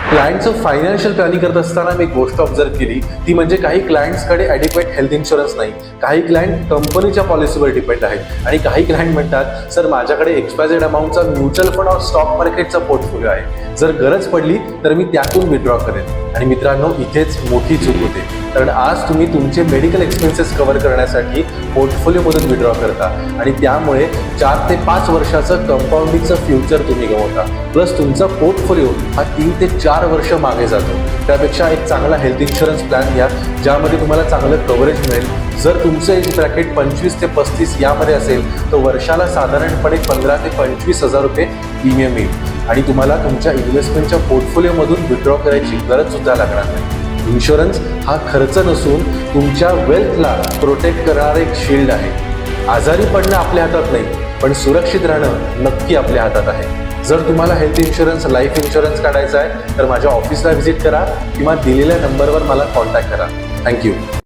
क्लायंटचं financial planning करत असताना मी एक गोष्ट ऑब्झर्व केली, ती म्हणजे काही क्लायंट्सकडे ॲडिक्वेट हेल्थ इन्शुरन्स नाही. काही क्लायंट कंपनीच्या पॉलिसीवर डिपेंड आहेत आणि काही क्लायंट म्हणतात, सर माझ्याकडे XYZ अमाऊंटचा म्युच्युअल फंड और स्टॉक मार्केटचा पोर्टफोलिओ आहे, जर गरज पडली तर मी त्यातून विड्रॉ करेन. आणि मित्रांनो, इथेच मोठी चूक होते, कारण आज तुम्ही तुमचे मेडिकल एक्सपेन्सेस कव्हर करण्यासाठी पोर्टफोलिओमधून विड्रॉ करता आणि त्यामुळे 4 ते 5 वर्षाचं कंपाऊंडिंगचं फ्युचर तुम्ही गमावता. प्लस तुमचा पोर्टफोलिओ हा 3 ते 4 वर्ष मागे जातो. त्यापेक्षा एक चांगला हेल्थ इन्शुरन्स प्लॅन घ्या, ज्यामध्ये तुम्हाला चांगलं कव्हरेज मिळेल. जर तुमचं एज ब्रॅकेट 25 ते 35 यामध्ये असेल तर वर्षाला साधारणपणे 15 ते 25 हजार रुपये प्रीमियम येईल आणि तुम्हाला तुमच्या इन्व्हेस्टमेंटच्या पोर्टफोलिओमधून विड्रॉ करायची गरज सुद्धा लागणार नाही. इन्शुरन्स हा खर्च नसून तुमच्या वेल्थला प्रोटेक्ट करणारा एक शिल्ड आहे. आजारी पडणं आपल्या हातात नाही, पण सुरक्षित राहणं नक्की आपल्या हातात आहे. जर तुम्हाला हेल्थ इन्शुरन्स, लाईफ इन्शुरन्स काढायचा आहे तर माझ्या ऑफिसला व्हिजिट करा किंवा दिलेल्या नंबरवर मला कॉन्टॅक्ट करा. थँक्यू.